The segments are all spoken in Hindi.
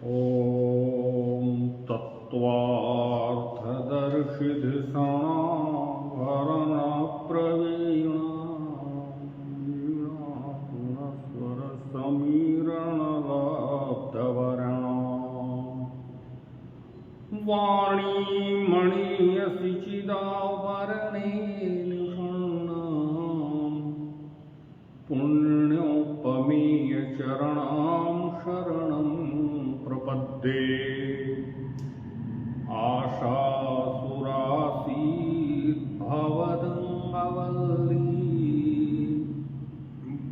ॐ तत्त्वार्थदर्शिधसाणभरणप्रवीणास्वरसमीरणलब्धवरणा वाणीमणीयसि चिदावरणेन पुण्योपमेय चरणां शरणं प्रपद्ये। आशासुरासीद्भवदङ्गवल्ली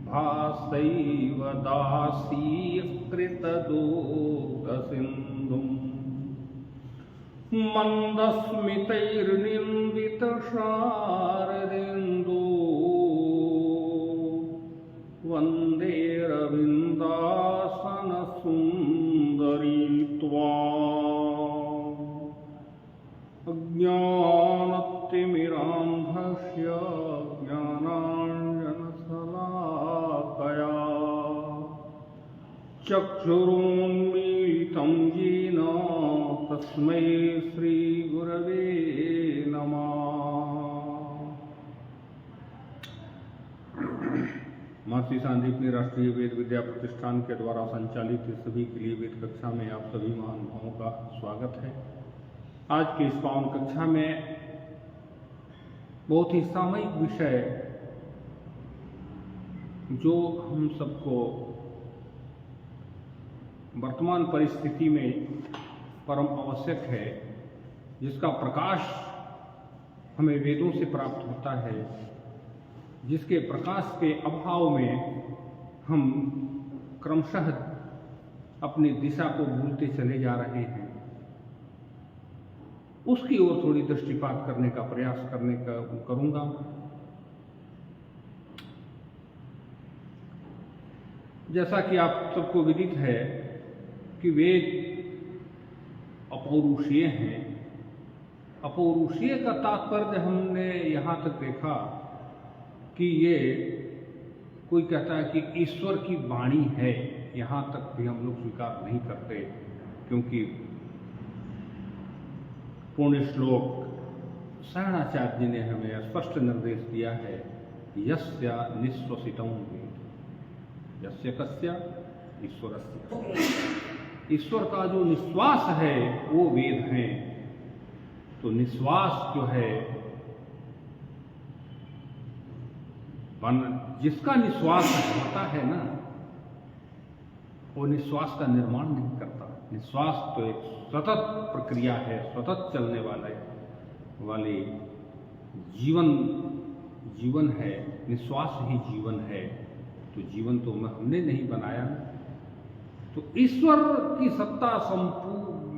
भासैव दासीकृतदुःखसिन्धुम् मन्दस्मितैर्निन्दितशारदेन्दु वन्दे रविन्दासनसुन्दरी त्वाम्। अज्ञानतिमिरान्धस्य ज्ञानाञ्जनशलाकया चक्षुरुन्मीलितं येन तस्मै श्रीगुरवे नमः। महर्षि सांदीपनि राष्ट्रीय वेद विद्या प्रतिष्ठान के द्वारा संचालित इस सभी के लिए वेद कक्षा में आप सभी महानुभावों का स्वागत है। आज की इस पावन कक्षा में बहुत ही सामयिक विषय जो हम सबको वर्तमान परिस्थिति में परम आवश्यक है, जिसका प्रकाश हमें वेदों से प्राप्त होता है, जिसके प्रकाश के अभाव में हम क्रमशः अपनी दिशा को भूलते चले जा रहे हैं, उसकी ओर थोड़ी दृष्टिपात करने का प्रयास करूंगा। जैसा कि आप सबको विदित है कि वेद अपौरुषीय हैं। अपौरुषीय का तात्पर्य हमने यहाँ तक देखा कि ये कोई कहता है कि ईश्वर की वाणी है, यहाँ तक भी हम लोग स्वीकार नहीं करते, क्योंकि पुण्य श्लोक शरणाचार्य जी ने हमें स्पष्ट निर्देश दिया है, यस्य निश्वसितं वेद, यस्य कस्य ईश्वरस्य। ईश्वर का जो निश्वास है वो वेद है। तो निश्वास जो है, जिसका निश्वास होता है ना, वो निश्वास का निर्माण नहीं करता। निश्वास तो एक सतत प्रक्रिया है, सतत चलने वाले जीवन है। निश्वास ही जीवन है। तो जीवन तो हमने नहीं बनाया। तो ईश्वर की सत्ता संपूर्ण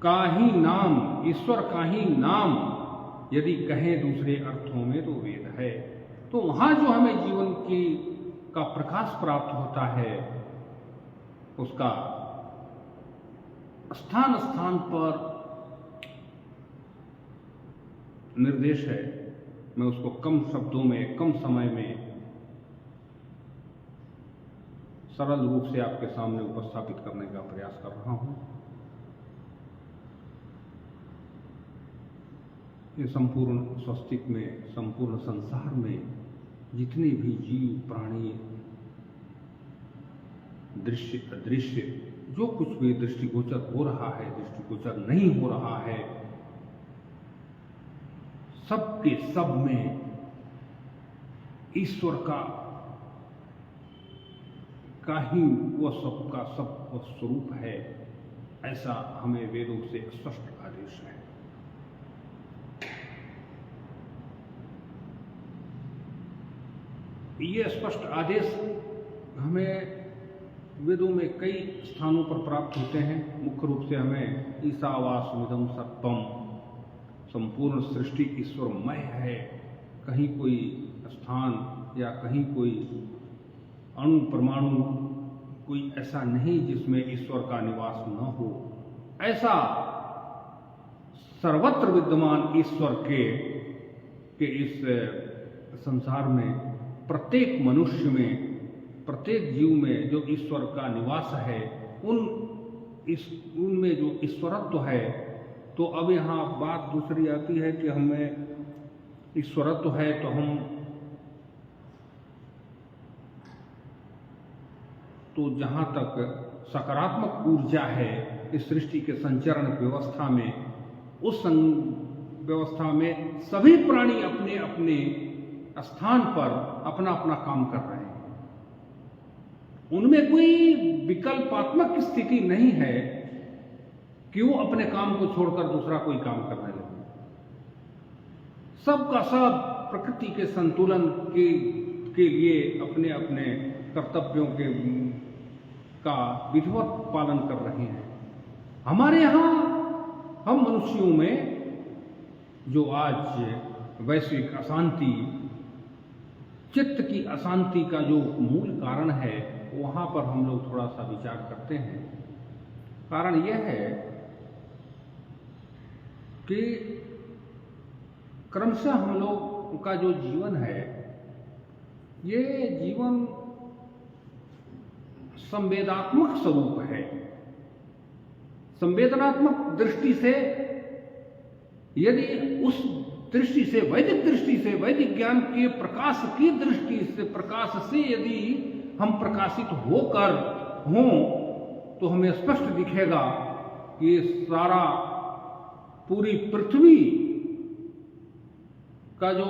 का ही नाम, ईश्वर का ही नाम यदि कहें दूसरे अर्थों में तो वेद है। तो वहां जो हमें जीवन का प्रकाश प्राप्त होता है, उसका स्थान स्थान पर निर्देश है। मैं उसको कम शब्दों में, कम समय में सरल रूप से आपके सामने उपस्थापित करने का प्रयास कर रहा हूं। ये संपूर्ण स्वस्तिक में, संपूर्ण संसार में जितने भी जीव, प्राणी, दृश्य अदृश्य, जो कुछ भी दृष्टिगोचर हो रहा है, दृष्टिगोचर नहीं हो रहा है, सबके सब में ईश्वर का ही वह सबका सब स्वरूप है, ऐसा हमें वेदों से स्पष्ट आदेश है। ये स्पष्ट आदेश हमें वेदों में कई स्थानों पर प्राप्त होते हैं। मुख्य रूप से हमें ईशावास्मिदं सर्वम, संपूर्ण सृष्टि ईश्वरमय है। कहीं कोई स्थान या कहीं कोई अणु परमाणु कोई ऐसा नहीं जिसमें ईश्वर का निवास न हो। ऐसा सर्वत्र विद्यमान ईश्वर के इस संसार में प्रत्येक मनुष्य में, प्रत्येक जीव में जो ईश्वर का निवास है, उनमें जो ईश्वरत्व है, तो अब यहाँ बात दूसरी आती है कि हमें ईश्वरत्व है तो हम तो जहाँ तक सकारात्मक ऊर्जा है इस सृष्टि के संचरण व्यवस्था में, उस व्यवस्था में सभी प्राणी अपने अपने स्थान पर अपना अपना काम कर रहे हैं। उनमें कोई विकल्पात्मक स्थिति नहीं है कि वो अपने काम को छोड़कर दूसरा कोई काम करने लगे। सबका सब प्रकृति के संतुलन के लिए अपने अपने कर्तव्यों का विधिवत पालन कर रहे हैं। हमारे यहाँ हम मनुष्यों में जो आज वैश्विक अशांति, चित्त की अशांति का जो मूल कारण है, वहाँ पर हम लोग थोड़ा सा विचार करते हैं। कारण यह है कि क्रमशः हम लोग का जो जीवन है, ये जीवन संवेदनात्मक स्वरूप है। संवेदनात्मक दृष्टि से यदि उस दृष्टि से, वैदिक दृष्टि से, वैदिक ज्ञान के प्रकाश की दृष्टि से, प्रकाश से यदि हम प्रकाशित होकर हों तो हमें स्पष्ट दिखेगा कि सारा पूरी पृथ्वी का जो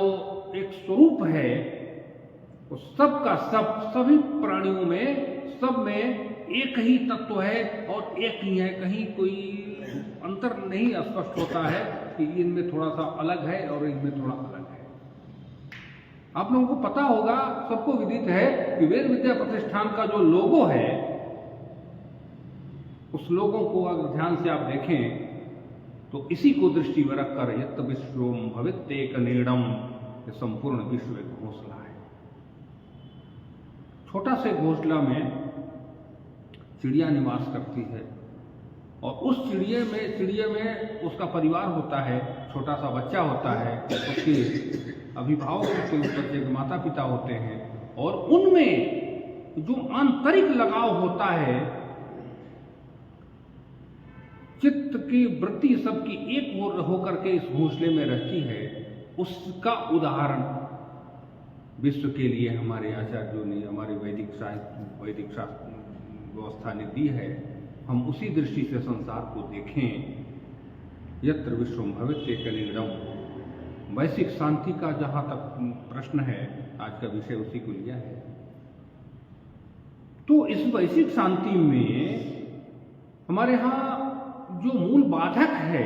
एक स्वरूप है, वो सब का सब, सभी प्राणियों में, सब में एक ही तत्व है और एक ही है। कहीं कोई अंतर नहीं स्पष्ट होता है कि इनमें थोड़ा सा अलग है और इनमें थोड़ा अलग है। आप लोगों को पता होगा, सबको विदित है कि वेद विद्या प्रतिष्ठान का जो लोगो है, उस लोगों को अगर ध्यान से आप देखें तो इसी को दृष्टि में रखकर यत् विश्वम भवित्येक नीडम, ये संपूर्ण विश्व एक घोंसला है। छोटा से घोंसला में चिड़िया निवास करती है और उस चिड़िया में उसका परिवार होता है, छोटा सा बच्चा होता है, उसके अभिभावक होते हैं, बच्चे के माता पिता होते हैं, और उनमें जो आंतरिक लगाव होता है, चित्त की वृत्ति सबकी एक ओर होकर के इस घोंसले में रहती है, उसका उदाहरण विश्व के लिए हमारे आचार्यों ने, हमारे वैदिक शास्त्र व्यवस्था ने दी है। हम उसी दृष्टि से संसार को देखें। यत्र विश्वम भवित्येक नीडम, वैश्विक शांति का जहां तक प्रश्न है, आज का विषय उसी को लिया है। तो इस वैश्विक शांति में हमारे यहाँ जो मूल बाधक है,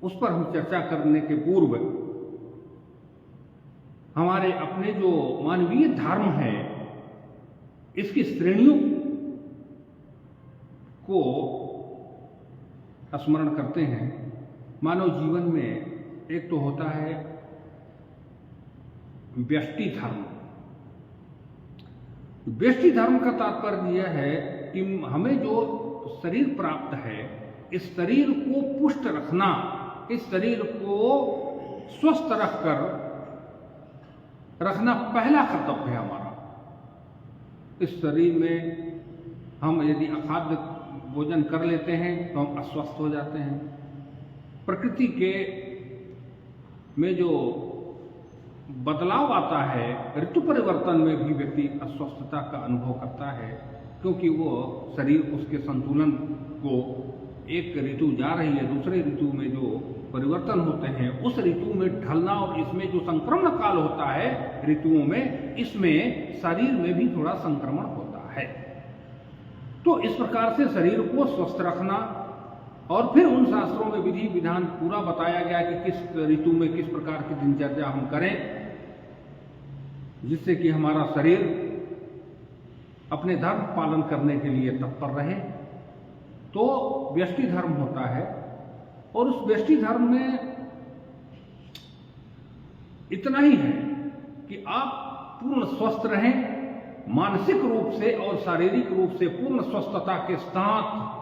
उस पर हम चर्चा करने के पूर्व हमारे अपने जो मानवीय धर्म है, इसकी श्रेणियों को स्मरण करते हैं। मानव जीवन में एक तो होता है व्यष्टि धर्म। व्यष्टि धर्म का तात्पर्य यह है कि हमें जो शरीर प्राप्त है, इस शरीर को पुष्ट रखना, इस शरीर को स्वस्थ रखना पहला कर्तव्य है हमारा। इस शरीर में हम यदि अखाद्य भोजन कर लेते हैं तो हम अस्वस्थ हो जाते हैं। प्रकृति के में जो बदलाव आता है, ऋतु परिवर्तन में भी व्यक्ति अस्वस्थता का अनुभव करता है, क्योंकि वो शरीर उसके संतुलन को, एक ऋतु जा रही है, दूसरे ऋतु में जो परिवर्तन होते हैं, उस ऋतु में ढलना, और इसमें जो संक्रमण काल होता है ऋतुओं में, इसमें शरीर में भी थोड़ा संक्रमण होता है। तो इस प्रकार से शरीर को स्वस्थ रखना, और फिर उन शास्त्रों में विधि विधान पूरा बताया गया कि किस ऋतु में किस प्रकार की दिनचर्या हम करें, जिससे कि हमारा शरीर अपने धर्म पालन करने के लिए तत्पर रहे। तो व्यष्टि धर्म होता है, और उस व्यष्टि धर्म में इतना ही है कि आप पूर्ण स्वस्थ रहें, मानसिक रूप से और शारीरिक रूप से पूर्ण स्वस्थता के साथ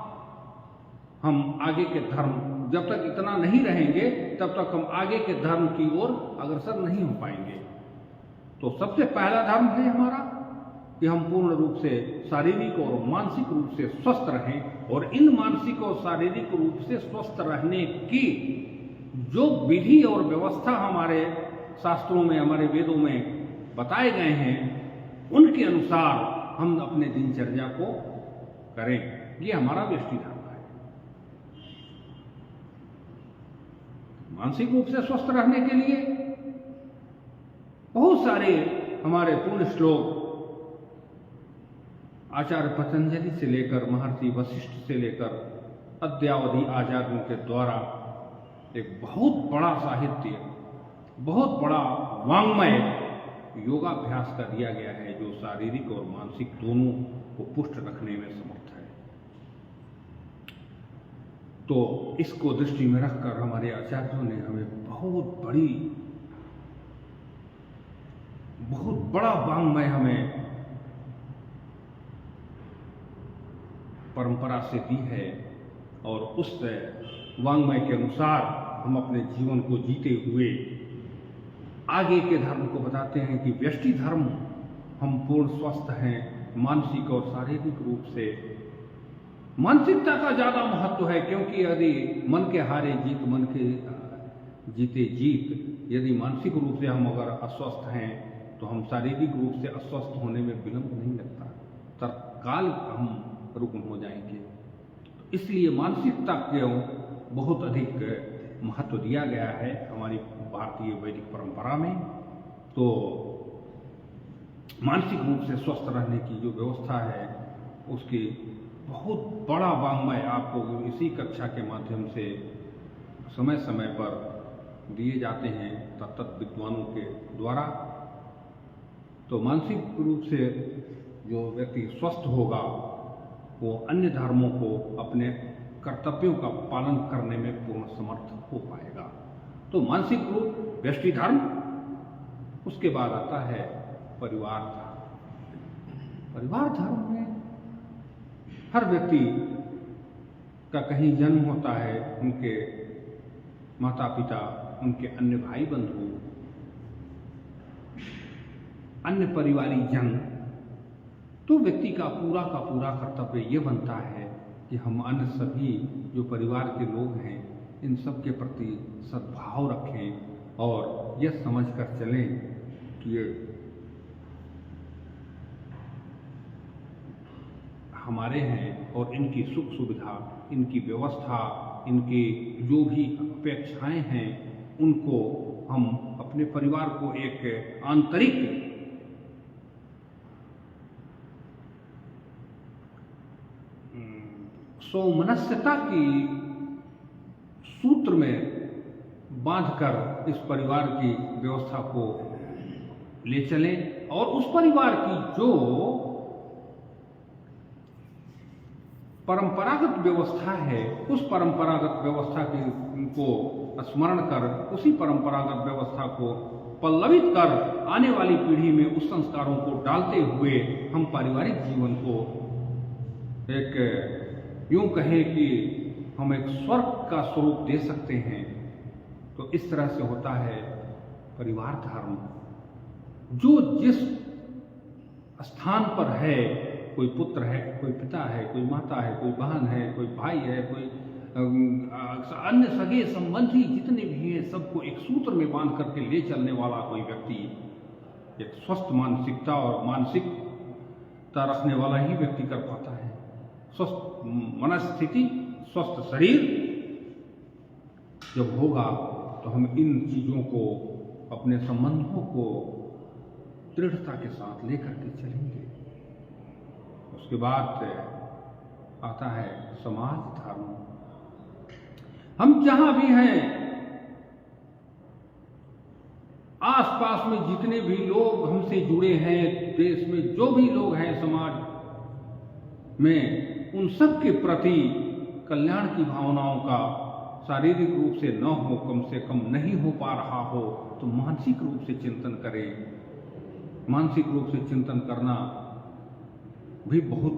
हम आगे के धर्म, जब तक इतना नहीं रहेंगे तब तक हम आगे के धर्म की ओर अग्रसर नहीं हो पाएंगे। तो सबसे पहला धर्म है हमारा कि हम पूर्ण रूप से शारीरिक और मानसिक रूप से स्वस्थ रहें, और इन मानसिक और शारीरिक रूप से स्वस्थ रहने की जो विधि और व्यवस्था हमारे शास्त्रों में, हमारे वेदों में बताए गए हैं, उनके अनुसार हम अपने दिनचर्या को करें। ये हमारा व्यष्टि धर्म है। मानसिक रूप से स्वस्थ रहने के लिए बहुत सारे हमारे पुण्य श्लोक आचार्य पतंजलि से लेकर महर्षि वशिष्ठ से लेकर अद्यावधि आचार्यों के द्वारा एक बहुत बड़ा साहित्य, बहुत बड़ा वाङ्मय योगाभ्यास का दिया गया है, जो शारीरिक और मानसिक दोनों को पुष्ट रखने में समर्थ है। तो इसको दृष्टि में रखकर हमारे आचार्यों ने हमें बहुत बड़ा वाङ्मय हमें परंपरा से दी है, और उस वाङ्मय के अनुसार हम अपने जीवन को जीते हुए आगे के धर्म को बताते हैं कि व्यष्टि धर्म हम पूर्ण स्वस्थ हैं, मानसिक और शारीरिक रूप से। मानसिकता का ज़्यादा महत्व है, क्योंकि यदि मन के हारे जीत, मन के जीते जीत, यदि मानसिक रूप से हम अगर अस्वस्थ हैं तो हम शारीरिक रूप से अस्वस्थ होने में विलंब नहीं लगता, तत्काल हम रुकन हो जाएंगे। इसलिए मानसिकता को बहुत अधिक महत्व दिया गया है हमारी भारतीय वैदिक परंपरा में। तो मानसिक रूप से स्वस्थ रहने की जो व्यवस्था है, उसकी बहुत बड़ा वाङ्मय आपको इसी कक्षा के माध्यम से समय समय पर दिए जाते हैं तत्त विद्वानों के द्वारा। तो मानसिक रूप से जो व्यक्ति स्वस्थ होगा वो अन्य धर्मों को अपने कर्तव्यों का पालन करने में पूर्ण समर्थ हो पाएगा। तो मानसिक रूप व्यष्टि धर्म, उसके बाद आता है परिवार धर्म। परिवार धर्म में हर व्यक्ति का कहीं जन्म होता है, उनके माता पिता, उनके अन्य भाई बंधु, अन्य परिवारी जन, तो व्यक्ति का पूरा कर्तव्य ये बनता है कि हम अन्य सभी जो परिवार के लोग हैं, इन सब के प्रति सद्भाव रखें और यह समझ कर चलें कि ये हमारे हैं, और इनकी सुख सुविधा, इनकी व्यवस्था, इनकी जो भी अपेक्षाएं हैं, उनको हम अपने परिवार को एक आंतरिक सौमनस्यता की सूत्र में बांधकर इस परिवार की व्यवस्था को ले चलें, और उस परिवार की जो परंपरागत व्यवस्था है, उस परंपरागत व्यवस्था को स्मरण कर, उसी परंपरागत व्यवस्था को पल्लवित कर आने वाली पीढ़ी में उस संस्कारों को डालते हुए हम पारिवारिक जीवन को एक यूं कहें कि हम एक स्वर्ग का स्वरूप दे सकते हैं। तो इस तरह से होता है परिवार धर्म। जो जिस स्थान पर है, कोई पुत्र है, कोई पिता है, कोई माता है, कोई बहन है, कोई भाई है, कोई अन्य सगे संबंधी जितने भी हैं, सबको एक सूत्र में बांध करके ले चलने वाला कोई व्यक्ति, एक स्वस्थ मानसिकता और मानसिकता रखने वाला ही व्यक्ति कर पाता है। स्वस्थ मनस्थिति, स्वस्थ शरीर जब होगा तो हम इन चीज़ों को, अपने संबंधों को दृढ़ता के साथ लेकर के चलेंगे। उसके बाद आता है समाज धर्म। हम जहां भी हैं, आसपास में जितने भी लोग हमसे जुड़े हैं, देश में जो भी लोग हैं समाज में, उन सब के प्रति कल्याण की भावनाओं का शारीरिक रूप से न हो, कम से कम नहीं हो पा रहा हो, तो मानसिक रूप से चिंतन करें। मानसिक रूप से चिंतन करना भी बहुत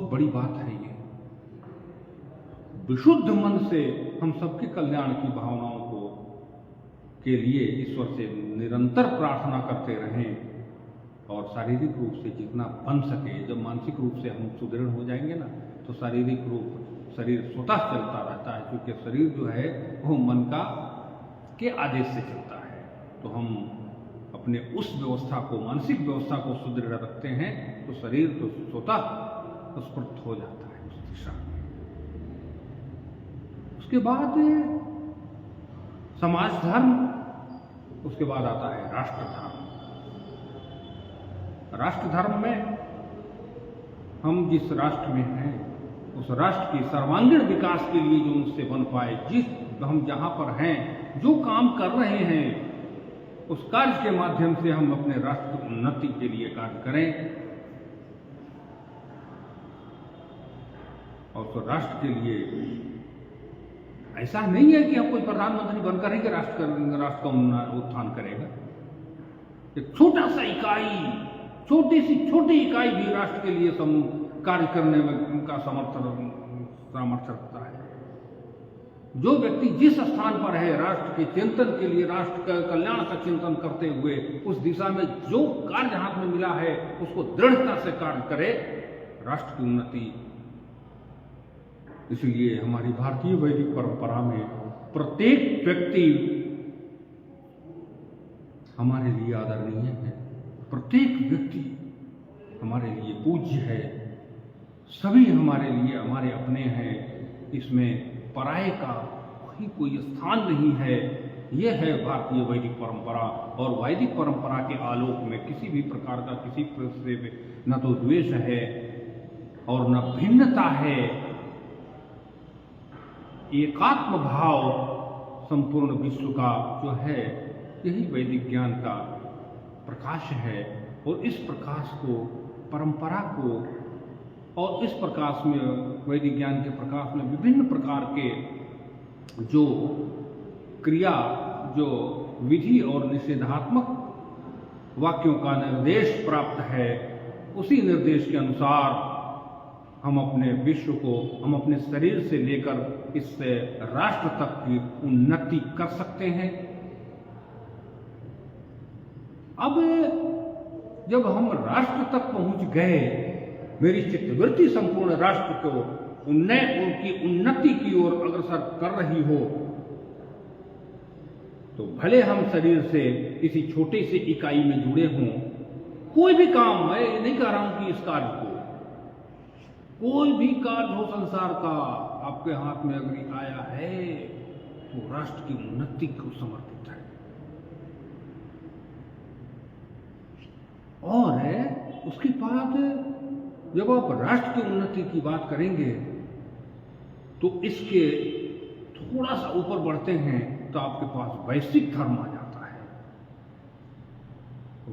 बड़ी बात है। ये विशुद्ध मन से हम सबके कल्याण की भावनाओं के लिए ईश्वर से निरंतर प्रार्थना करते रहें, शारीरिक रूप से जितना बन सके। जब मानसिक रूप से हम सुदृढ़ हो जाएंगे ना, तो शारीरिक रूप शरीर स्वतः चलता रहता है, क्योंकि शरीर जो है वो मन का के आदेश से चलता है। तो हम अपने उस व्यवस्था को, मानसिक व्यवस्था को सुदृढ़ रखते हैं तो शरीर तो स्वतः स्फूर्त हो जाता है उस दिशा में। उसके बाद समाज धर्म, उसके बाद आता है राष्ट्र धर्म। राष्ट्र धर्म में हम जिस राष्ट्र में हैं, उस राष्ट्र की सर्वांगीण विकास के लिए जो उससे बन पाए, जिस हम जहां पर हैं, जो काम कर रहे हैं, उस कार्य के माध्यम से हम अपने राष्ट्र की उन्नति के लिए कार्य करें। और तो राष्ट्र के लिए ऐसा नहीं है कि हम कोई प्रधानमंत्री बनकर ही कि राष्ट्र का उत्थान करेगा। एक छोटा सा इकाई, छोटी इकाई भी राष्ट्र के लिए कार्य करने में का सामर्थ्य रखता है। जो व्यक्ति जिस स्थान पर है, राष्ट्र के चिंतन के लिए, राष्ट्र का कल्याण का चिंतन करते हुए उस दिशा में जो कार्य हाथ में मिला है उसको दृढ़ता से कार्य करे, राष्ट्र की उन्नति। इसलिए हमारी भारतीय वैदिक परंपरा में प्रत्येक व्यक्ति हमारे लिए आदरणीय है, प्रत्येक व्यक्ति हमारे लिए पूज्य है, सभी हमारे लिए हमारे अपने हैं। इसमें पराये का कोई स्थान नहीं है। यह है भारतीय वैदिक परंपरा। और वैदिक परंपरा के आलोक में किसी भी प्रकार का किसी से न तो द्वेष है और न भिन्नता है। एकात्म भाव संपूर्ण विश्व का जो है, यही वैदिक ज्ञान का प्रकाश है। और इस प्रकाश को, परंपरा को, और इस प्रकाश में, वैदिक ज्ञान के प्रकाश में विभिन्न प्रकार के जो क्रिया, जो विधि और निषेधात्मक वाक्यों का निर्देश प्राप्त है, उसी निर्देश के अनुसार हम अपने विश्व को, हम अपने शरीर से लेकर इससे राष्ट्र तक की उन्नति कर सकते हैं। अब जब हम राष्ट्र तक पहुंच गए, मेरी चित्तवृत्ति संपूर्ण राष्ट्र को उनकी उन्नति की ओर अग्रसर कर रही हो, तो भले हम शरीर से किसी छोटे से इकाई में जुड़े हों, कोई भी काम, मैं नहीं कह रहा हूं कि इस कार्य को, कोई भी कार्य हो संसार का आपके हाथ में अगर आया है तो राष्ट्र की उन्नति को समर्पित है। और उसके बाद जब आप राष्ट्र की उन्नति की बात करेंगे तो इसके थोड़ा सा ऊपर बढ़ते हैं तो आपके पास वैश्विक धर्म आ जाता है।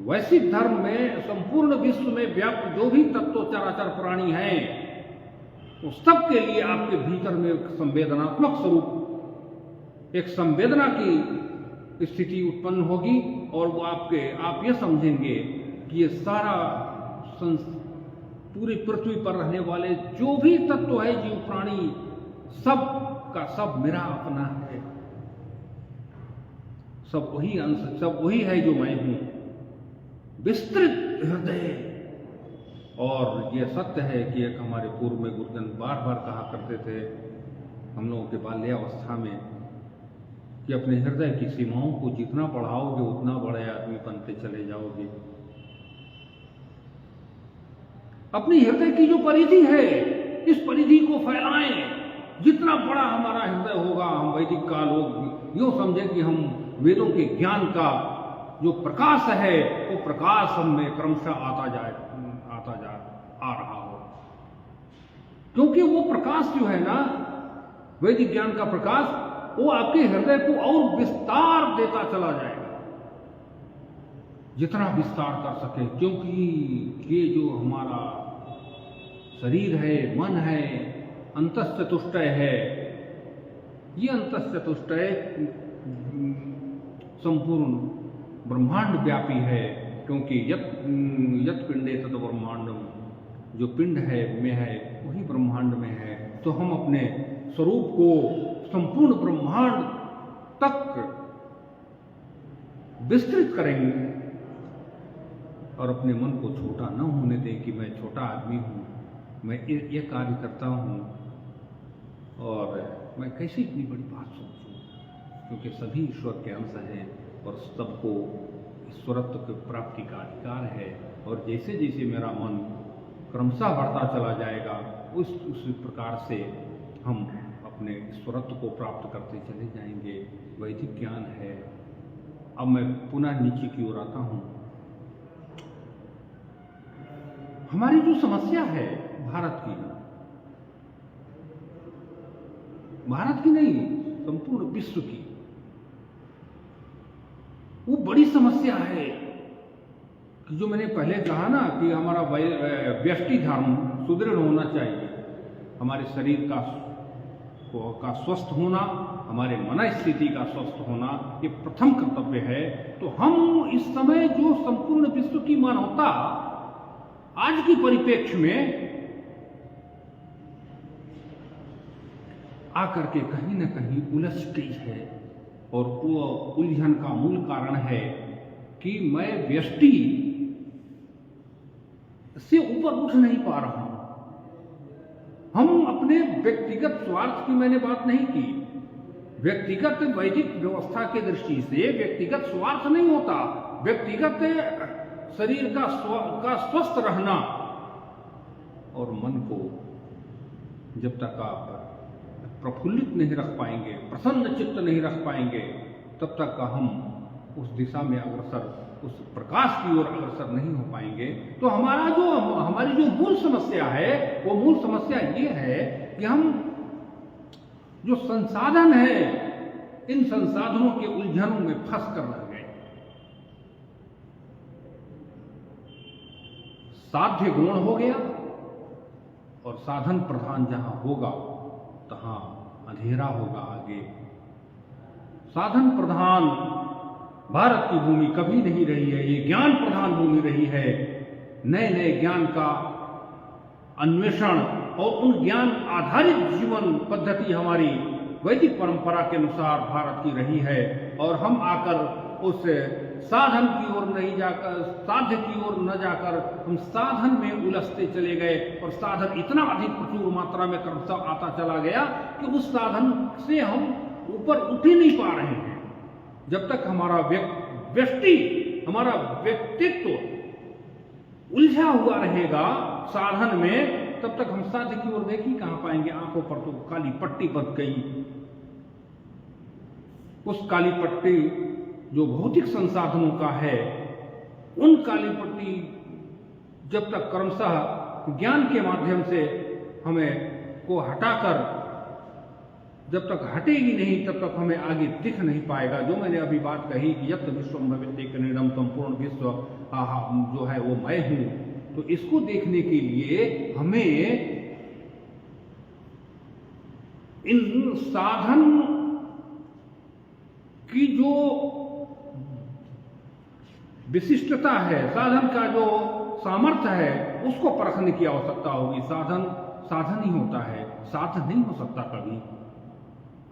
वैश्विक धर्म में संपूर्ण विश्व में व्याप्त जो भी तत्व चराचर प्राणी हैं, तो सबके लिए आपके भीतर में एक संवेदनात्मक स्वरूप, एक संवेदना की स्थिति उत्पन्न होगी। और वो आप ये समझेंगे कि ये सारा पूरी पृथ्वी पर रहने वाले जो भी तत्व है, जीव प्राणी, सब का सब मेरा अपना है, सब वही अंश, सब वही है जो मैं हूं। विस्तृत हृदय। और यह सत्य है कि एक हमारे पूर्व में गुरुजन बार बार कहा करते थे, हम लोगों के बाल्यावस्था में, कि अपने हृदय की सीमाओं को जितना बढ़ाओगे उतना बड़े आदमी बनते चले जाओगे। अपनी हृदय की जो परिधि है, इस परिधि को फैलाएं। जितना बड़ा हमारा हृदय होगा, हम वैदिक का लोग यूं समझें कि हम वेदों के ज्ञान का जो प्रकाश है, वो प्रकाश हम में क्रमशः आ रहा हो। क्योंकि वो प्रकाश जो है ना, वैदिक ज्ञान का प्रकाश, वो आपके हृदय को और विस्तार देता चला जाएगा, जितना विस्तार कर सके। क्योंकि ये जो हमारा शरीर है, मन है, अंतश्चतुष्टय है, ये अंतश्चतुष्टय संपूर्ण ब्रह्मांड व्यापी है। क्योंकि यत पिंडे तद ब्रह्मांडम, जो पिंड है में है वही ब्रह्मांड में है। तो हम अपने स्वरूप को संपूर्ण ब्रह्मांड तक विस्तृत करेंगे और अपने मन को छोटा न होने दें कि मैं छोटा आदमी हूँ, मैं ये कार्य करता हूँ और मैं कैसे इतनी बड़ी बात सोचूं, क्योंकि सभी ईश्वर के अंश हैं और सबको ईश्वरत्व की प्राप्ति का अधिकार है। और जैसे जैसे मेरा मन क्रमशः बढ़ता चला जाएगा उसी प्रकार से हम अपने ईश्वरत्व को प्राप्त करते चले जाएंगे। वैदिक ज्ञान है। अब मैं पुनः नीचे की ओर आता हूँ। हमारी जो समस्या है भारत की नहीं, संपूर्ण विश्व की, वो बड़ी समस्या है कि जो मैंने पहले कहा ना कि हमारा व्यष्टि धर्म सुदृढ़ होना चाहिए, हमारे शरीर का स्वस्थ होना, हमारे मन स्थिति का स्वस्थ होना, ये प्रथम कर्तव्य है। तो हम इस समय जो संपूर्ण विश्व की मानवता आज की परिप्रेक्ष्य में आकर के कहीं न कहीं उलझ गई है, और वो उलझन का मूल कारण है कि मैं व्यष्टि से ऊपर उठ नहीं पा रहा हूं। हम अपने व्यक्तिगत स्वार्थ की मैंने बात नहीं की। व्यक्तिगत वैदिक व्यवस्था की दृष्टि से व्यक्तिगत स्वार्थ नहीं होता, व्यक्तिगत शरीर का स्वस्थ रहना और मन को जब तक आप प्रफुल्लित नहीं रख पाएंगे, प्रसन्न चित्त नहीं रख पाएंगे, तब तक हम उस दिशा में अग्रसर, उस प्रकाश की ओर अग्रसर नहीं हो पाएंगे। तो हमारी जो मूल समस्या है, वो मूल समस्या ये है कि हम जो संसाधन है, इन संसाधनों के उलझनों में फंस कर रह गए। साध्य गौण हो गया और साधन प्रधान जहां होगा तहां अंधेरा होगा आगे। साधन प्रधान भारत की भूमि कभी नहीं रही है, ये ज्ञान प्रधान भूमि रही है। नए नए ज्ञान का अन्वेषण और उन ज्ञान आधारित जीवन पद्धति हमारी वैदिक परंपरा के अनुसार भारत की रही है, और हम आकर उस साधन की ओर नहीं जाकर, साध्य की ओर न जाकर हम साधन में उलझते चले गए, और साधन इतना अधिक प्रचुर मात्रा में क्रमशः आता चला गया कि उस साधन से हम ऊपर उठ ही नहीं पा रहे हैं। जब तक हमारा व्यष्टि, हमारा व्यक्तित्व उलझा हुआ रहेगा साधन में, तब तक हम साध्य की ओर देख ही कहां पाएंगे। आंखों पर तो काली पट्टी बंध गई। उस काली पट्टी जो भौतिक संसाधनों का है, उन काली पट्टी जब तक क्रमशः ज्ञान के माध्यम से हमें को हटाकर जब तक हटेगी नहीं, तब तक हमें आगे दिख नहीं पाएगा। जो मैंने अभी बात कही कि यत् विश्वम भवेत् निर्णम, संपूर्ण विश्व जो है वो मैं हूं। तो इसको देखने के लिए हमें इन साधन की जो विशिष्टता है, साधन का जो सामर्थ्य है, उसको परखने की आवश्यकता होगी। साधन ही होता है, साधन नहीं हो सकता कभी।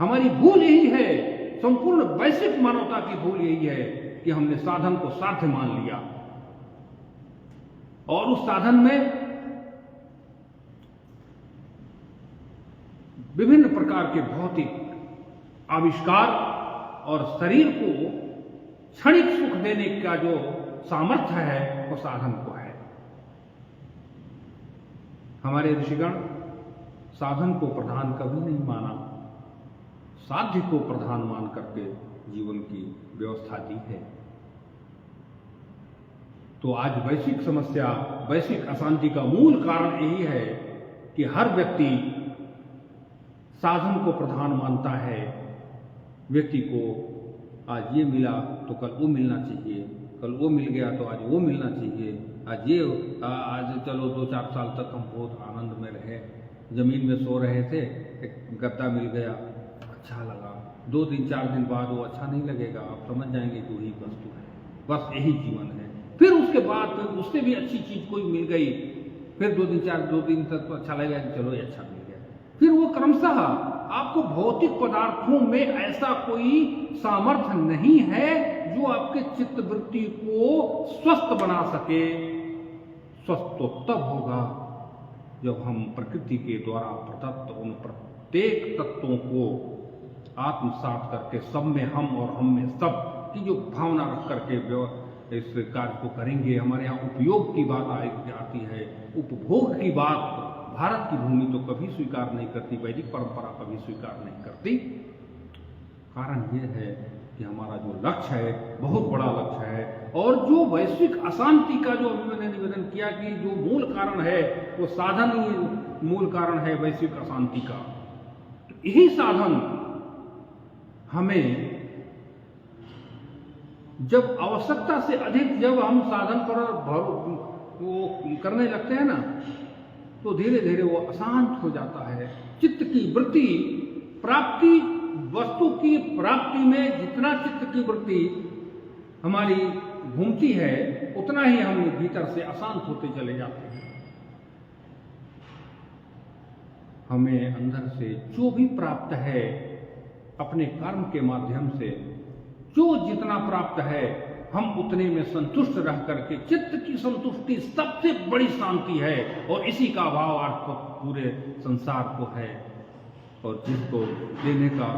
हमारी भूल यही है, संपूर्ण वैश्विक मानवता की भूल यही है कि हमने साधन को साध्य मान लिया, और उस साधन में विभिन्न प्रकार के भौतिक आविष्कार और शरीर को क्षणिक सुख देने का जो सामर्थ्य है, वो साधन को है। हमारे ऋषिगण साधन को प्रधान कभी नहीं माना, साध्य को प्रधान मान करके जीवन की व्यवस्था दी है। तो आज वैश्विक समस्या, वैश्विक अशांति का मूल कारण यही है कि हर व्यक्ति साधन को प्रधान मानता है। व्यक्ति को आज ये मिला तो कल वो मिलना चाहिए, कल वो मिल गया तो आज वो मिलना चाहिए। आज चलो 2-4 साल तक हम बहुत आनंद में रहे, जमीन में सो रहे थे, एक गद्दा मिल गया, अच्छा लगा। 2 दिन 4 दिन बाद वो अच्छा नहीं लगेगा, आप समझ जाएंगे कि वही वस्तु है। बस यही जीवन है। फिर उसके बाद फिर उससे भी अच्छी चीज कोई मिल गई, फिर 2 दिन तक तो अच्छा लगेगा कि चलो ये अच्छा मिल गया। फिर वो क्रमशः आपको भौतिक पदार्थों में ऐसा कोई सामर्थ्य नहीं है जो आपके चित्त वृत्ति को स्वस्थ बना सके। स्वस्थ तो तब होगा जब हम प्रकृति के द्वारा प्रदत्त उन प्रत्येक तत्वों को आत्मसात करके सब में हम और हम में सब की जो भावना रख करके इस कार्य को करेंगे। हमारे यहाँ उपयोग की बात आती है, उपभोग की बात भारत की भूमि तो कभी स्वीकार नहीं करती, वैदिक परंपरा कभी स्वीकार नहीं करती। कारण यह है कि हमारा जो लक्ष्य है बहुत बड़ा लक्ष्य है, और जो वैश्विक अशांति का जो अभी मैंने निवेदन किया कि जो मूल कारण है वो साधन ही मूल कारण है वैश्विक अशांति का। तो यही साधन हमें जब आवश्यकता से अधिक जब हम साधन पर वो करने लगते हैं ना, तो धीरे धीरे वो अशांत हो जाता है। चित्त की वृत्ति प्राप्ति, वस्तु की प्राप्ति में जितना चित्त की वृत्ति हमारी घूमती है उतना ही हम भीतर से अशांत होते चले जाते हैं। हमें अंदर से जो भी प्राप्त है अपने कर्म के माध्यम से, जो जितना प्राप्त है हम उतने में संतुष्ट रह करके, चित्त की संतुष्टि सबसे बड़ी शांति है और इसी का भाव आज पूरे संसार को है। और जिसको देने का,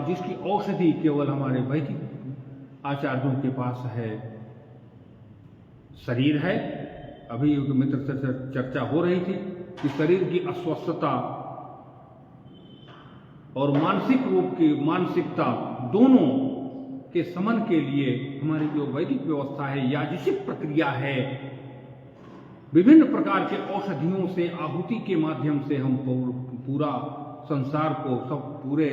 जिसकी औषधि केवल हमारे वैदिक आचार्यों के पास है, शरीर है। अभी मित्र से चर्चा हो रही थी कि शरीर की अस्वस्थता और मानसिक रूप की मानसिकता दोनों के समन के लिए हमारी जो वैदिक व्यवस्था है, याज्ञिक प्रक्रिया है, विभिन्न प्रकार के औषधियों से आहुति के माध्यम से हम पूरा संसार को, सब पूरे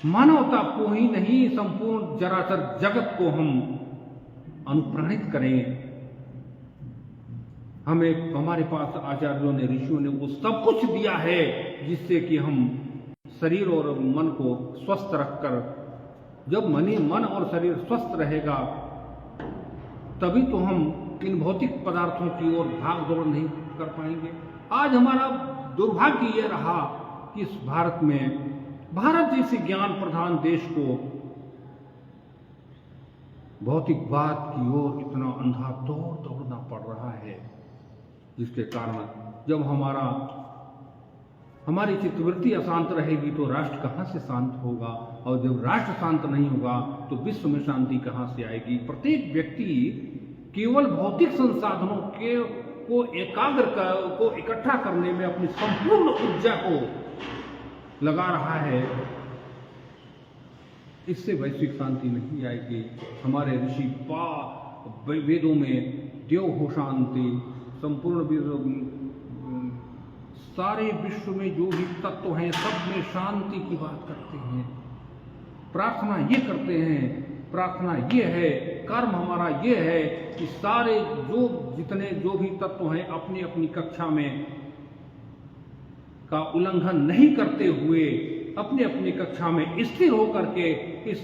मानवता को ही नहीं संपूर्ण चराचर जगत को हम अनुप्राणित करें। हमें हमारे पास आचार्यों ने, ऋषियों ने वो सब कुछ दिया है जिससे कि हम शरीर और मन को स्वस्थ रखकर, जब मन और शरीर स्वस्थ रहेगा तभी तो हम इन भौतिक पदार्थों की ओर भाग दौड़ नहीं कर पाएंगे। आज हमारा दुर्भाग्य ये रहा कि इस भारत में, भारत जैसे ज्ञान प्रधान देश को भौतिकवाद की ओर इतना अंधाधुंध दौड़ना पड़ रहा है, जिसके कारण जब हमारी चित्तवृत्ति अशांत रहेगी तो राष्ट्र कहाँ से शांत होगा, और जब राष्ट्र शांत नहीं होगा तो विश्व में शांति कहाँ से आएगी। प्रत्येक व्यक्ति केवल भौतिक संसाधनों को को इकट्ठा करने में अपनी संपूर्ण ऊर्जा को लगा रहा है। इससे वैश्विक शांति नहीं आएगी। हमारे ऋषि वेदों में देव हो शांति, संपूर्ण सारे विश्व में जो भी तत्व हैं सब में शांति की बात करते हैं। प्रार्थना ये करते हैं, प्रार्थना ये है, कर्म हमारा ये है कि सारे जो भी तत्व हैं अपनी अपनी कक्षा में का उल्लंघन नहीं करते हुए अपनी अपनी कक्षा में स्थिर होकर के इस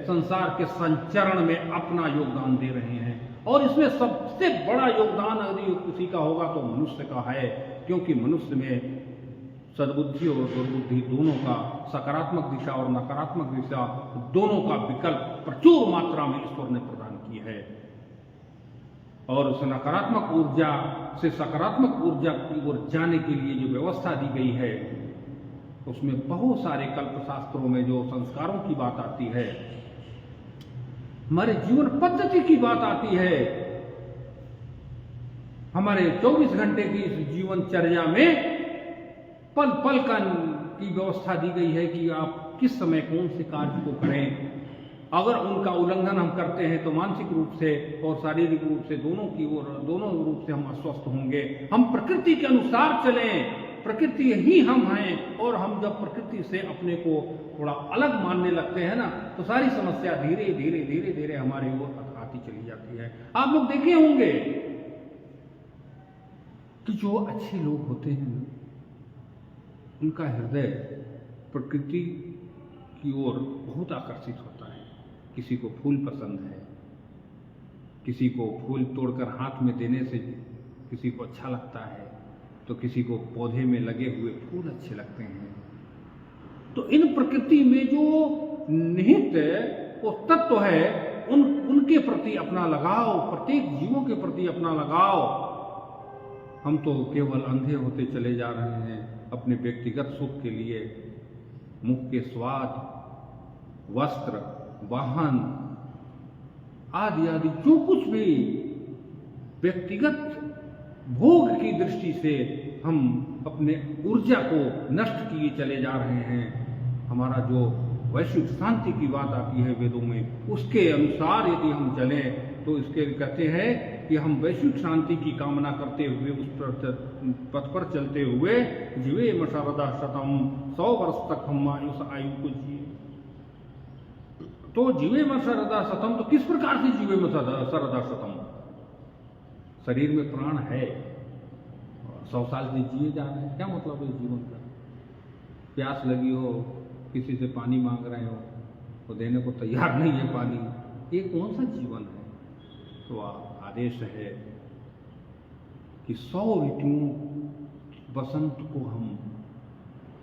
संसार के संचरण में अपना योगदान दे रहे हैं। और इसमें सबसे बड़ा योगदान यदि किसी का होगा तो मनुष्य का है, क्योंकि मनुष्य में सद्बुद्धि और दुर्बुद्धि दोनों का, सकारात्मक दिशा और नकारात्मक दिशा दोनों का विकल्प प्रचुर मात्रा में ईश्वर ने प्रदान की है। और उस नकारात्मक ऊर्जा से सकारात्मक ऊर्जा की ओर जाने के लिए जो व्यवस्था दी गई है, उसमें बहुत सारे कल्पशास्त्रों में जो संस्कारों की बात आती है, हमारे जीवन पद्धति की बात आती है, हमारे 24 घंटे की इस जीवनचर्या में पल पल की व्यवस्था दी गई है कि आप किस समय कौन से कार्य को करें। अगर उनका उल्लंघन हम करते हैं तो मानसिक रूप से और शारीरिक रूप से दोनों रूप से हम अस्वस्थ होंगे। हम प्रकृति के अनुसार चलें, प्रकृति ही हम हैं, और हम जब प्रकृति से अपने को थोड़ा अलग मानने लगते हैं ना, तो सारी समस्या धीरे धीरे धीरे धीरे हमारे ओर आती चली जाती है। आप लोग देखे होंगे कि जो अच्छे लोग होते हैं उनका हृदय प्रकृति की ओर बहुत आकर्षित होता है। किसी को फूल पसंद है, किसी को फूल तोड़कर हाथ में देने से किसी को अच्छा लगता है, तो किसी को पौधे में लगे हुए फूल अच्छे लगते हैं। तो इन प्रकृति में जो निहित वो तत्व है, उनके प्रति अपना लगाव, प्रत्येक जीवों के प्रति अपना लगाव। हम तो केवल अंधे होते चले जा रहे हैं अपने व्यक्तिगत सुख के लिए। मुख के स्वाद, वस्त्र, वाहन आदि आदि जो कुछ भी व्यक्तिगत भोग की दृष्टि से हम अपने ऊर्जा को नष्ट किए चले जा रहे हैं। हमारा जो वैश्विक शांति की बात आती है वेदों में, उसके अनुसार यदि हम चलें तो इसके कहते हैं कि हम वैश्विक शांति की कामना करते हुए उस पथ पर चलते हुए जीवेम शरदा शतम, 100 वर्ष तक हम उस आयु को जिए। तो जीवेम शरदा शतम, तो किस प्रकार से जीवेम शरदा शतम? शरीर में प्राण है, 100 साल से जिए जा रहे हैं, क्या मतलब है जीवन का? प्यास लगी हो, किसी से पानी मांग रहे हो, तो देने को तैयार नहीं है पानी, ये कौन सा जीवन है? तो आदेश है कि 100 ऋतुओं बसंत को हम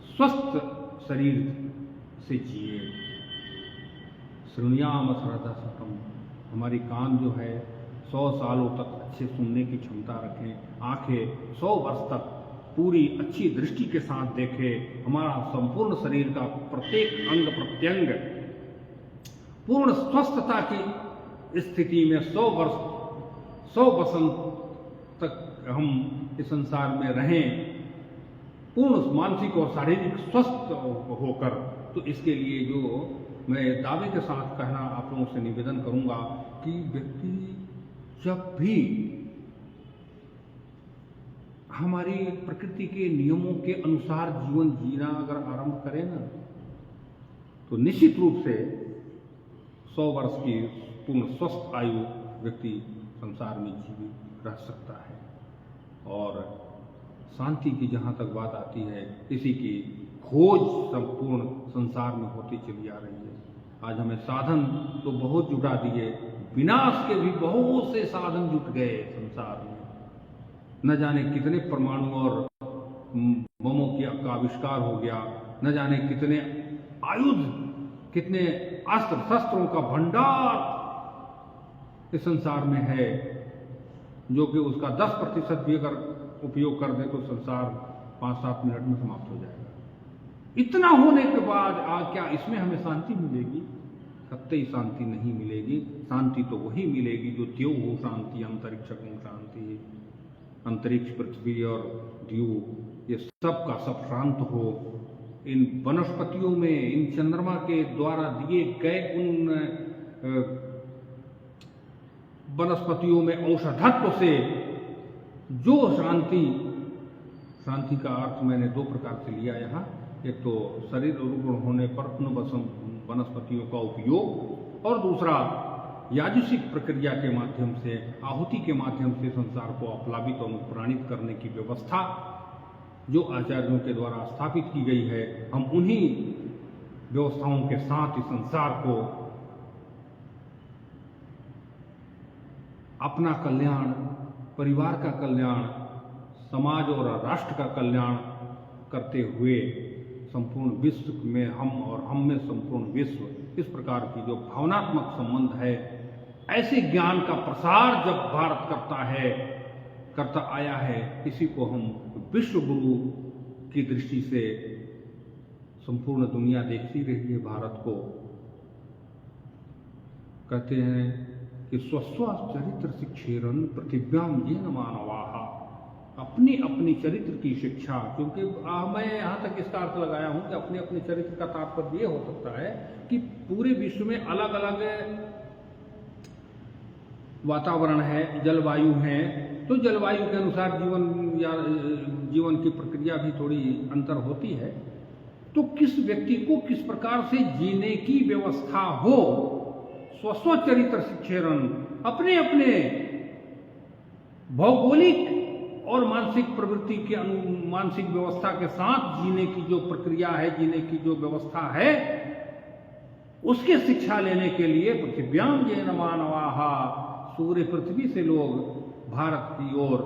स्वस्थ शरीर से जिए। श्रृणुयाम शरदा शतम, हमारी कान जो है 100 सालों तक अच्छे सुनने की क्षमता रखें, आंखें 100 वर्ष तक पूरी अच्छी दृष्टि के साथ देखें, हमारा संपूर्ण शरीर का प्रत्येक अंग प्रत्यंग पूर्ण स्वस्थता की स्थिति में 100 वर्ष 100 बसंत तक हम इस संसार में रहें, पूर्ण मानसिक और शारीरिक स्वस्थ होकर। तो इसके लिए जो मैं दावे के साथ कहना आप लोगों से निवेदन करूंगा कि व्यक्ति जब भी हमारी प्रकृति के नियमों के अनुसार जीवन जीना अगर आरंभ करें ना, तो निश्चित रूप से 100 वर्ष की पूर्ण स्वस्थ आयु व्यक्ति संसार में जीवित रह सकता है। और शांति की जहाँ तक बात आती है, इसी की खोज संपूर्ण संसार में होती चली आ रही है। आज हमें साधन तो बहुत जुटा दिए, विनाश के भी बहुत से साधन जुट गए संसार में। न जाने कितने परमाणु और बमों का आविष्कार हो गया, न जाने कितने आयुध, कितने अस्त्र शस्त्रों का भंडार इस संसार में है, जो कि उसका 10% भी अगर उपयोग कर दे तो संसार 5-7 मिनट में समाप्त हो जाएगा। इतना होने के बाद क्या इसमें हमें शांति मिलेगी? सत्य शांति नहीं मिलेगी। शांति तो वही मिलेगी जो द्यौ हो शांति, अंतरिक्ष को शांति। अंतरिक्ष, पृथ्वी और द्यू, ये सब का सब शांत हो। इन वनस्पतियों में, इन चंद्रमा के द्वारा दिए गए उन वनस्पतियों में औषधत्व से जो शांति का अर्थ मैंने 2 प्रकार से लिया यहाँ। एक तो शरीर रुग्ण होने पर उन वनस्पतियों का उपयोग, और दूसरा याजुषिक प्रक्रिया के माध्यम से, आहुति के माध्यम से संसार को आप्लावित और अनुप्राणित करने की व्यवस्था जो आचार्यों के द्वारा स्थापित की गई है। हम उन्हीं व्यवस्थाओं के साथ इस संसार को अपना कल्याण, परिवार का कल्याण, समाज और राष्ट्र का कल्याण करते हुए संपूर्ण विश्व में हम और हम में संपूर्ण विश्व, इस प्रकार की जो भावनात्मक संबंध है, ऐसे ज्ञान का प्रसार जब भारत करता आया है, इसी को हम विश्व गुरु की दृष्टि से संपूर्ण दुनिया देखती रही है। भारत को कहते हैं कि स्वस्व चरित्र शिक्षेरन पृथिव्याम येन मानवाहा, अपनी अपनी चरित्र की शिक्षा। क्योंकि मैं यहाँ तक इसका अर्थ लगाया हूँ कि अपने अपने चरित्र का तात्पर्य ये हो सकता है कि पूरे विश्व में अलग अलग वातावरण है, जलवायु है, तो जलवायु के अनुसार जीवन की प्रक्रिया भी थोड़ी अंतर होती है। तो किस व्यक्ति को किस प्रकार से जीने की व्यवस्था हो, स्वस्व चरित्र शिक्षेरन, अपने अपने भौगोलिक और मानसिक प्रवृत्ति के मानसिक व्यवस्था के साथ जीने की जो प्रक्रिया है, जीने की जो व्यवस्था है, उसके शिक्षा लेने के लिए पृथिव्याम येन मानवाः पूरे पृथ्वी से लोग भारत की ओर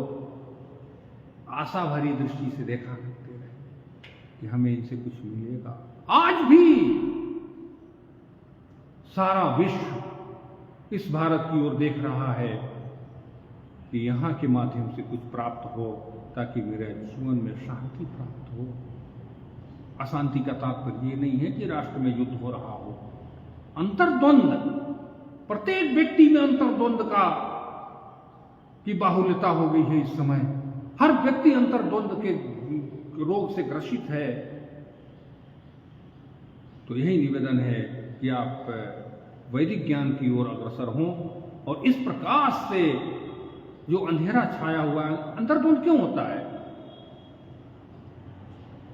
आशा भरी दृष्टि से देखा करते रहे कि हमें इनसे कुछ मिलेगा। आज भी सारा विश्व इस भारत की ओर देख रहा है कि यहाँ के माध्यम से कुछ प्राप्त हो, ताकि मेरे जीवन में शांति प्राप्त हो। अशांति का तात्पर्य ये नहीं है कि राष्ट्र में युद्ध हो रहा हो। अंतर्द्वंद, प्रत्येक व्यक्ति में अंतर्द्वंद की बाहुल्यता हो गई है इस समय। हर व्यक्ति अंतर्द्वंद के रोग से ग्रसित है। तो यही निवेदन है कि आप वैदिक ज्ञान की ओर अग्रसर हों और इस प्रकाश से जो अंधेरा छाया हुआ है, अंतर्द्वंद क्यों होता है?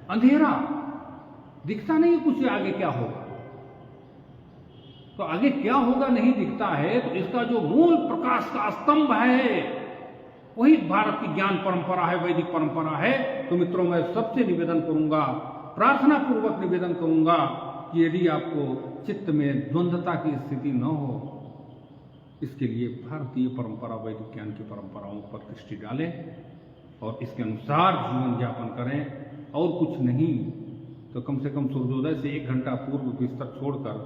अंधेरा दिखता नहीं कुछ आगे क्या होगा, तो आगे क्या होगा नहीं दिखता है, तो इसका जो मूल प्रकाश का स्तंभ है वही भारत की ज्ञान परंपरा है, वैदिक परंपरा है। तो मित्रों, मैं सबसे निवेदन करूंगा, प्रार्थना पूर्वक निवेदन करूंगा कि यदि आपको चित्त में द्वंद्वता की स्थिति न हो, इसके लिए भारतीय परंपरा, वैदिक ज्ञान की परंपराओं पर दृष्टि डालें और इसके अनुसार जीवन यापन करें। और कुछ नहीं तो कम से कम सूर्योदय से 1 घंटा पूर्व बिस्तर छोड़कर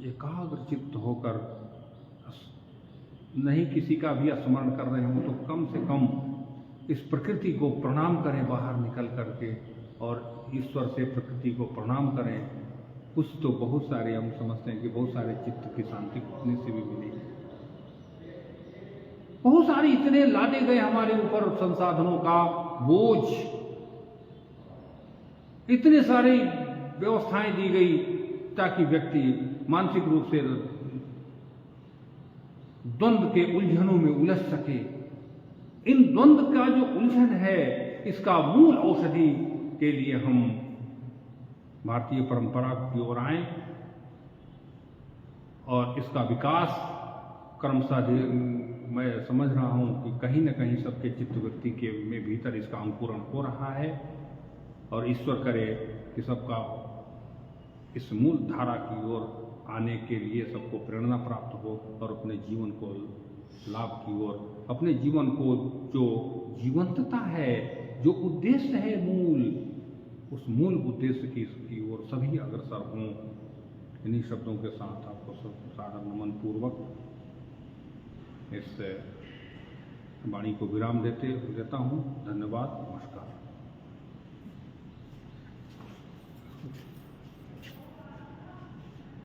एकाग्र चित्त होकर, नहीं किसी का भी स्मरण कर रहे हो तो कम से कम इस प्रकृति को प्रणाम करें बाहर निकल करके, और ईश्वर से प्रकृति को प्रणाम करें। कुछ तो बहुत सारे हम समझते हैं कि बहुत सारे चित्त की शांति उठने से भी मिली। बहुत सारे इतने लादे गए हमारे ऊपर संसाधनों का बोझ, इतने सारी व्यवस्थाएं दी गई ताकि व्यक्ति मानसिक रूप से द्वंद्व के उलझनों में उलझ सके। इन द्वंद्व का जो उलझन है, इसका मूल औषधि के लिए हम भारतीय परंपरा की ओर आए और इसका विकास क्रमशः मैं समझ रहा हूं कि कहीं न कहीं सबके चित्त व्यक्ति के में भीतर इसका अंकुरण हो रहा है, और ईश्वर करे कि सबका इस मूल धारा की ओर आने के लिए सबको प्रेरणा प्राप्त हो और अपने जीवन को लाभ की ओर, अपने जीवन को जो जीवंतता है, जो उद्देश्य है मूल, उस मूल उद्देश्य की ओर सभी अग्रसर हों। इन्हीं शब्दों के साथ आपको सादर नमन पूर्वक इस वाणी को विराम देता हूँ। धन्यवाद, नमस्कार।